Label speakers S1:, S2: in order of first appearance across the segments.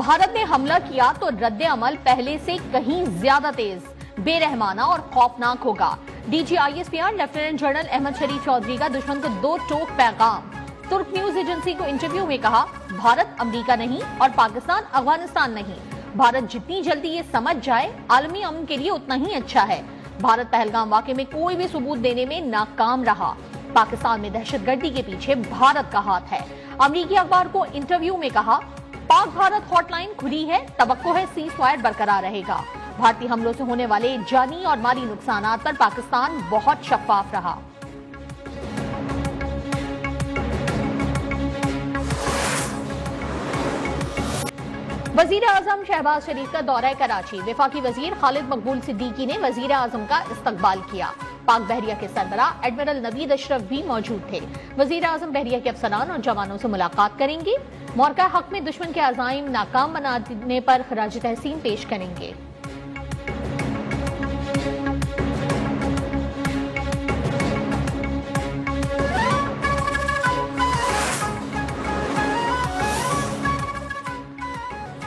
S1: भारत ने हमला किया तो रद्द अमल पहले से कहीं ज्यादा तेज, बेरहमाना और खौफनाक होगा। DG ISPR lieutenant general Ahmed Sharif Chaudhry का दुश्मन को दो टोक पैगाम। तुर्क न्यूज एजेंसी को इंटरव्यू में कहा, भारत अमेरिका नहीं और पाकिस्तान अफगानिस्तान नहीं। भारत जितनी जल्दी ये समझ जाए आलमी अमन के लिए उतना ही अच्छा है। भारत पहलगाम वाकये में कोई भी सबूत देने में नाकाम रहा। पाकिस्तान में दहशतगर्दी के पीछे भारत का हाथ है। अमेरिकी अखबार को इंटरव्यू में कहा, पाक भारत हॉटलाइन खुली है, तवक्को है सीज फायर बरकरार रहेगा। भारतीय हमलों से होने वाले जानी और माली नुकसान पर पाकिस्तान बहुत शफाफ रहा। वजीर आजम शहबाज शरीफ का दौरा कराची। वफाकी वजीर खालिद मकबूल सिद्दीकी ने वजीर आजम का इस्तकबाल किया। पाक बहरिया के सरबराह एडमिरल नवीद अशरफ भी मौजूद थे। वजीर आजम बहरिया के अफसरान और जवानों से मुलाकात करेंगे। मौका हक में दुश्मन के अज़ाइम नाकाम बनाने पर खराज तहसीन पेश करेंगे।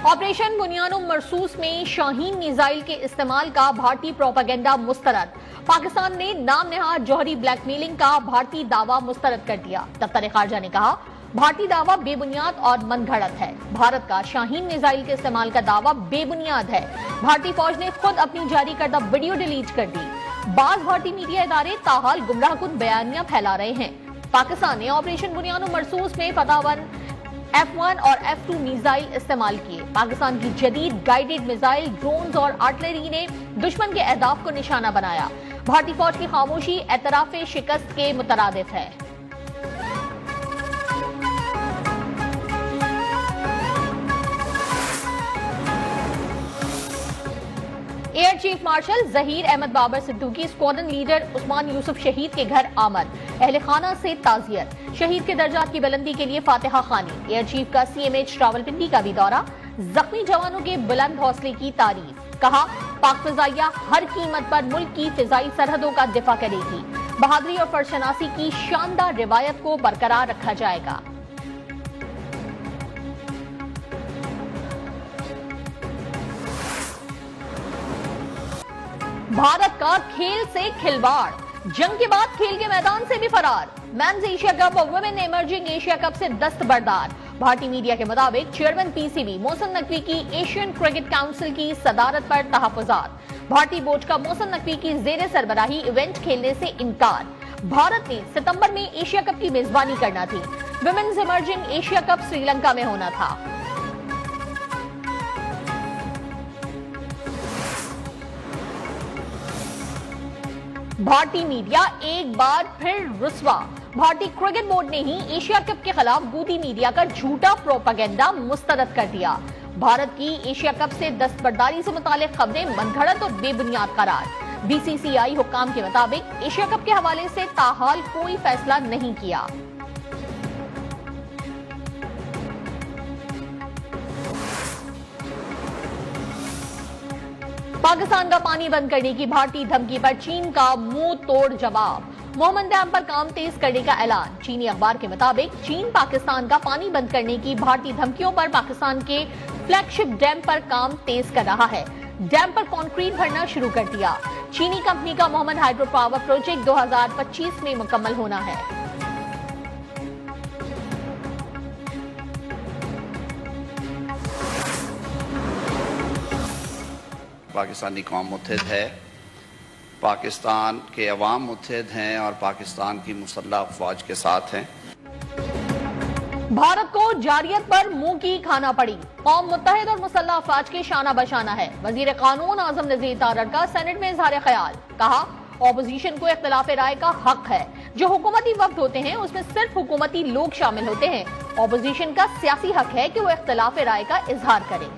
S1: ऑपरेशन बुनियानो मरसूस में शाहीन मिसाइल के इस्तेमाल का भारतीय प्रोपेगेंडा मुस्तरद। पाकिस्तान ने नाम नेहाद जौहरी ब्लैकमेलिंग का भारतीय दावा मुस्तरद कर दिया। दफ्तर खारजा ने कहा, भारतीय दावा बेबुनियाद और मनगढ़ंत है। भारत का शाहीन मिसाइल के इस्तेमाल का दावा बेबुनियाद है। भारतीय फौज ने खुद अपनी जारी करदा वीडियो डिलीट कर दी। बाज भारतीय मीडिया इदारे ताहाल गुमराहकुन बयानियां फैला रहे हैं। पाकिस्तान ने ऑपरेशन बुनियानो मरसूस में फतावन F1 और F2 मिसाइल इस्तेमाल किए। पाकिस्तान की जदीद गाइडेड मिसाइल, ड्रोन्स और आर्टिलरी ने दुश्मन के अहदाफ को निशाना बनाया। भारतीय फौज की खामोशी एतराफे शिकस्त के मुतरादिफ है। Air chief marshal Zaheer Ahmed Babar Siddiqui squadron leader Usman Yousuf शहीद के घर आमद। अहले खाना से ताजियत। शहीद के दर्जात की बुलंदी के लिए फातिहा खानी। एयर चीफ का CMH रावलपिंडी का भी दौरा। जख्मी जवानों के बुलंद हौसले की तारीफ। कहा, पाक फिजाइया हर कीमत पर मुल्क की फिजाई सरहदों का दिफा करेगी। बहादुरी और फरशनासी की शानदार रिवायत को बरकरार रखा जाएगा। भारत का खेल से खिलवाड़, जंग के बाद खेल के मैदान से भी फरार। मेंस एशिया कप और वुमेन इमर्जिंग एशिया कप से दस्तबरदार। भारतीय मीडिया के मुताबिक चेयरमैन PCB मोहसिन नकवी की एशियन क्रिकेट काउंसिल की सदारत पर तहफुजात। भारतीय बोर्ड का मोहसिन नकवी की जेर सरबराही इवेंट खेलने से इनकार। भारत ने सितंबर में एशिया कप की मेजबानी करना थी। Women's emerging Asia cup Sri Lanka में होना था। भारतीय मीडिया एक बार फिर रुस्वा। भारतीय क्रिकेट बोर्ड ने ही एशिया कप के खिलाफ गोदी मीडिया का झूठा प्रोपेगेंडा मुस्तरद कर दिया। भारत की एशिया कप से दस्तबरदारी से मुतालिक खबरें मनगढ़ंत और बेबुनियाद करार। BCCI हुक्काम के मुताबिक एशिया कप के हवाले से ताहाल कोई फैसला नहीं किया। पाकिस्तान का पानी बंद करने की भारतीय धमकी पर चीन का मुंह तोड़ जवाब। मोहम्मद डैम पर काम तेज करने का ऐलान। चीनी अखबार के मुताबिक चीन पाकिस्तान का पानी बंद करने की भारतीय धमकियों पर पाकिस्तान के फ्लैगशिप डैम पर काम तेज कर रहा है। डैम पर कंक्रीट भरना शुरू कर दिया। चीनी कंपनी का मोहम्मद हाइड्रो पावर प्रोजेक्ट 2025 में मुकम्मल होना है।
S2: पाकिस्तानी कौम मुत्तहिद है, पाकिस्तान के अवाम मुत्तहिद हैं और पाकिस्तान की मुसल्लह अफवाज के साथ हैं।
S1: भारत को जारियत पर मुंह की खाना पड़ी। कौम मुत्तहिद और मुसल्लह अफवाज के शाना बशाना है। वजीर कानून आजम नजीर तारड़ का सेनेट में इजहार ख्याल। कहा, ऑपोजिशन को इख्तिलाफ राय का हक है। जो हुकूमती वक्त होते हैं उसमें सिर्फ हुकूमती लोग शामिल होते हैं। ऑपोजिशन का सियासी हक है कि वो इख्तिलाफ राय का इजहार करे।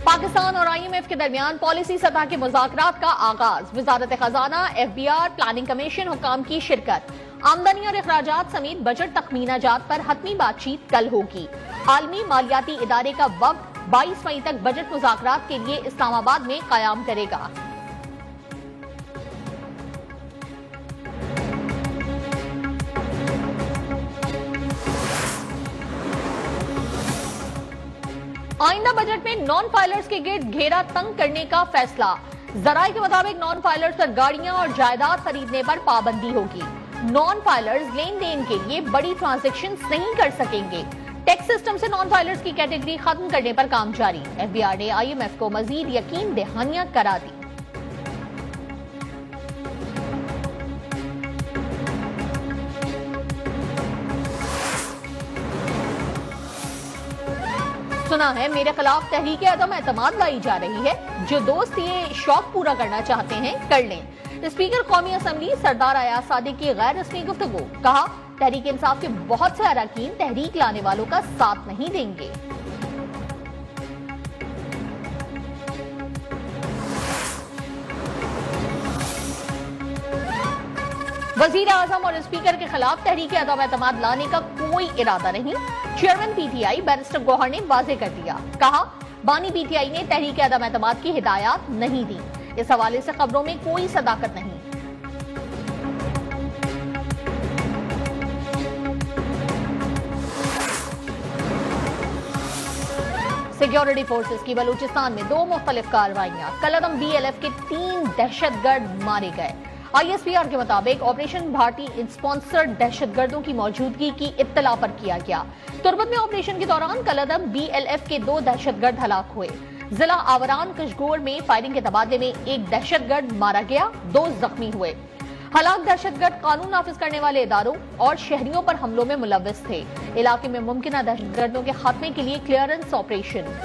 S1: पाकिस्तान और IMF के दरमियान पॉलिसी सतह के मुज़ाकरात का आगाज। वजारत खजाना, FBR, प्लानिंग कमीशन हुक्काम की शिरकत। आमदनी और अखराजात समेत बजट तखमीनाजात पर हतमी बातचीत कल होगी। आलमी मालियाती इदारे का वक्त 22 मई तक बजट मुज़ाकरात के लिए इस्लामाबाद में कायम करेगा। आइंदा बजट में नॉन फाइलर्स के गिर्द घेरा तंग करने का फैसला। जराये के मुताबिक नॉन फाइलर्स पर गाड़ियां और जायदाद खरीदने पर पाबंदी होगी। नॉन फाइलर्स लेन देन के लिए बड़ी ट्रांजैक्शन नहीं कर सकेंगे। टैक्स सिस्टम से नॉन फाइलर्स की कैटेगरी खत्म करने पर काम जारी। एफबीआर ने IMF को मजीद यकीन दहानियां करा दी। सुना है मेरे खिलाफ तहरीक अदम एतमाद लाई जा रही है। जो दोस्त ये शौक पूरा करना चाहते हैं कर लें। स्पीकर कौमी असम्बली सरदार अयाज सादिक की गैर रस्मी गुफ्तगू। कहा, तहरीक इंसाफ के बहुत से अरकान तहरीक लाने वालों का साथ नहीं देंगे। वजीर आजम और स्पीकर के खिलाफ तहरीक अदम एतमाद लाने का कोई इरादा नहीं। चेयरमैन PTI बैरिस्टर गौहर ने वाजे कर दिया। कहा, बानी PTI ने तहरीक अदम एतमाद की हिदायत नहीं दी। इस हवाले से खबरों में कोई सदाकत नहीं। सिक्योरिटी फोर्सेस की बलूचिस्तान में 2 मुख्तलिफ कार्रवाइयां। कलअदम BLF के 3 दहशतगर्द मारे गए। ISPR के मुताबिक ऑपरेशन भारतीय स्पॉन्सर्ड दहशतगर्दों की मौजूदगी की इत्तला पर किया गया। तुर्बत में ऑपरेशन के दौरान कलअदम BLF के 2 दहशतगर्द हलाक हुए। जिला आवरान कशगोर में फायरिंग के तबादले में 1 दहशतगर्द मारा गया, 2 जख्मी हुए। हलाक दहशतगर्द कानून नाफिज करने वाले इदारों और शहरियों पर हमलों में मुलव्वस थे। इलाके में मुमकिन दहशतगर्दों के खात्मे के लिए क्लियरेंस ऑपरेशन।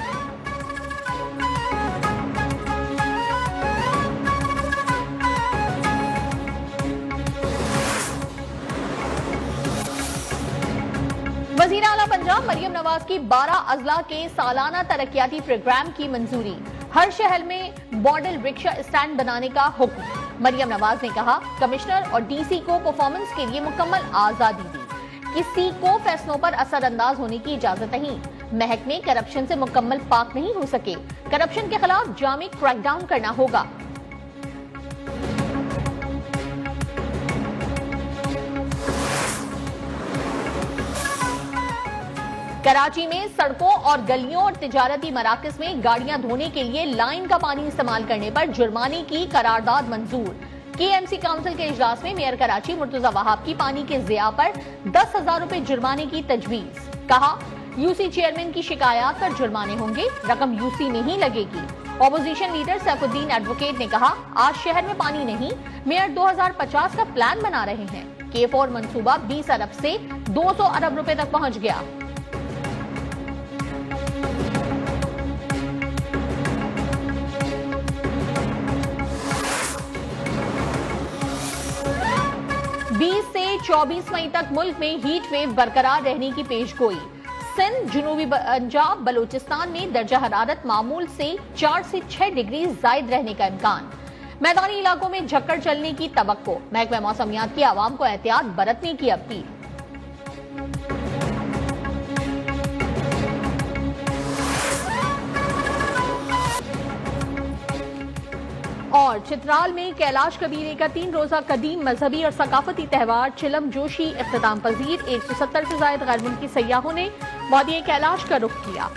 S1: वजीर आला पंजाब मरियम नवाज की 12 अजला के सालाना तरक्याती प्रोग्राम की मंजूरी। हर शहर में मॉडल रिक्शा स्टैंड बनाने का हुक्म। मरियम नवाज ने कहा, कमिश्नर और DC को परफॉर्मेंस के लिए मुकम्मल आजादी दी। किसी को फैसलों पर असरअंदाज होने की इजाजत नहीं। महकमे करप्शन से मुकम्मल पाक नहीं हो सके। करप्शन के खिलाफ जामी क्रैकडाउन करना होगा। कराची में सड़कों और गलियों और तिजारती मराकज में गाड़ियां धोने के लिए लाइन का पानी इस्तेमाल करने पर जुर्माने की करारदाद मंजूर। KMC काउंसिल के इजलास में मेयर कराची मुर्तजा वहाब की पानी के ज़िया पर 10,000 रुपए जुर्माने की तजवीज। कहा, UC चेयरमैन की शिकायत पर जुर्माने होंगे, रकम UC में ही लगेगी। ऑपोजिशन लीडर सैफुद्दीन एडवोकेट ने कहा, आज शहर में पानी नहीं, मेयर 2050 का प्लान बना रहे हैं। K4 मंसूबा 20 अरब से 200 अरब रुपए तक पहुंच गया। से 24 मई तक मुल्क में हीट वेव बरकरार रहने की पेशगोई। सिंध, जनूबी पंजाब, बलूचिस्तान में दर्जा हरारत मामूल से 4 से 6 डिग्री जायद रहने का इम्कान। मैदानी इलाकों में झक्कड़ चलने की तवक्को। महकमा मौसमियात की आवाम को एहतियात बरतने की अपील। और चित्राल में कैलाश कबीरे का 3 रोजा कदीम मजहबी और सकाफती त्यौहार चिलम जोशी इख्तिताम पजीर। 170 से ज्यादा गैर मुल्की सयाहों ने वादी कैलाश का रुख किया।